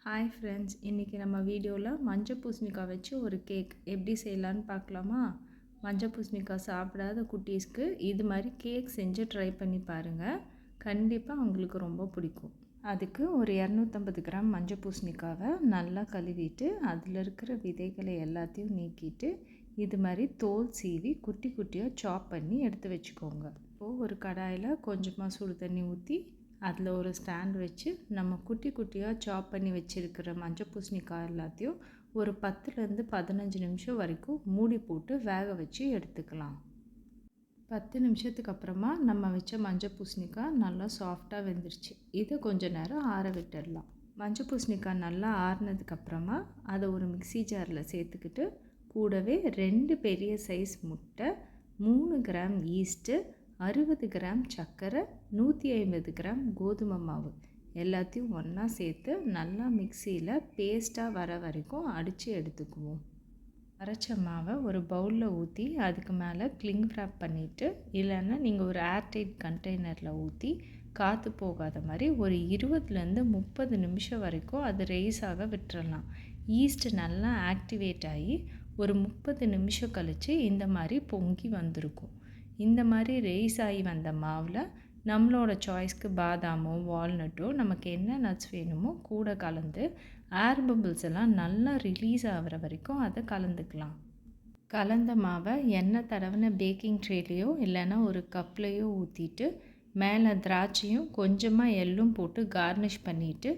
Hi friends, இன்றைக்கி நம்ம வீடியோவில் மஞ்சள் பூசணிக்காய் வச்சு ஒரு கேக் எப்படி செய்யலான்னு பார்க்கலாமா? மஞ்சள் பூசணிக்காய் சாப்பிடாத குட்டீஸ்க்கு இது மாதிரி கேக் செஞ்சு ட்ரை பண்ணி பாருங்கள். கண்டிப்பாக அவங்களுக்கு ரொம்ப பிடிக்கும். அதுக்கு ஒரு 250 கிராம் மஞ்சள் பூசணிக்காவை நல்லா கழுவிட்டு அதில் இருக்கிற விதைகளை எல்லாத்தையும் நீக்கிட்டு இது மாதிரி தோல் சீவி குட்டி குட்டியாக சாப் பண்ணி எடுத்து வச்சுக்கோங்க. இப்போது ஒரு கடாயில் கொஞ்சமாக சுடு தண்ணி ஊற்றி அதில் ஒரு ஸ்டாண்ட் வச்சு நம்ம குட்டி குட்டியாக சாப் பண்ணி வச்சுருக்கிற மஞ்சள் பூசணிக்காய் எல்லாத்தையும் ஒரு 10லேருந்து 15 நிமிஷம் வரைக்கும் மூடி போட்டு வேக வச்சு எடுத்துக்கலாம். 10 நிமிஷத்துக்கு அப்புறமா நம்ம வச்ச மஞ்சள் பூசணிக்காய் நல்லா சாஃப்டாக வெந்துருச்சு. இதை கொஞ்சம் நேரம் ஆற விட்டுடலாம். மஞ்சள் பூசணிக்காய் நல்லா ஆறினதுக்கப்புறமா அதை ஒரு மிக்ஸி ஜாரில் சேர்த்துக்கிட்டு கூடவே 2 பெரிய சைஸ் முட்டை, 3 கிராம் ஈஸ்ட்டு, 60 கிராம் சர்க்கரை, 150 கிராம் கோதுமை மாவு எல்லாத்தையும் ஒன்றா சேர்த்து நல்லா மிக்சியில் பேஸ்ட்டாக வர வரைக்கும் அடித்து எடுத்துக்குவோம். அரைச்ச மாவை ஒரு பவுலில் ஊற்றி அதுக்கு மேலே கிளிங் ரேப் பண்ணிவிட்டு இல்லைன்னா நீங்கள் ஒரு ஏர்டைட் கண்டெய்னரில் ஊற்றி காற்று போகாத மாதிரி ஒரு 20லேருந்து 30 நிமிஷம் வரைக்கும் அது ரைஸ் ஆக விட்டுறலாம். ஈஸ்ட்டு நல்லா ஆக்டிவேட் ஆகி ஒரு 30 நிமிஷம் கழித்து இந்த மாதிரி பொங்கி வந்திருக்கும். இந்த மாதிரி ரைஸ் ஆகி வந்த மாவில் நம்மளோட சாய்ஸ்க்கு பாதாமோ வால்நட்டோ நமக்கு என்ன நட்ஸ் வேணுமோ கூட கலந்து ஏர் பபிள்ஸ் எல்லாம் நல்லா ரிலீஸ் ஆகிற வரைக்கும் அதை கலந்துக்கலாம். கலந்த மாவை எண்ணெய் தடவின பேக்கிங் ட்ரேலையோ இல்லைன்னா ஒரு கப்லையோ ஊற்றிட்டு மேலே திராட்சையும் கொஞ்சமாக எள்ளும் போட்டு கார்னிஷ் பண்ணிவிட்டு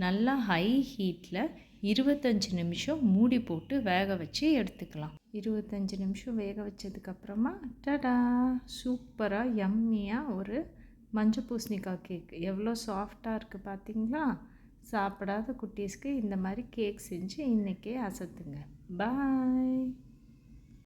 நல்லா ஹை ஹீட்டில் 25 நிமிஷம் மூடி போட்டு வேக வச்சு எடுத்துக்கலாம். 25 நிமிஷம் வேக வச்சதுக்கப்புறமா டடா, சூப்பராக யம்மியாக ஒரு மஞ்சள் பூசணிக்காய் கேக் எவ்வளோ சாஃப்டாக இருக்குது பார்த்தீங்களா? சாப்பிடாத குட்டீஸ்க்கு இந்த மாதிரி கேக் செஞ்சு இன்றைக்கே அசத்துங்க. பாய்.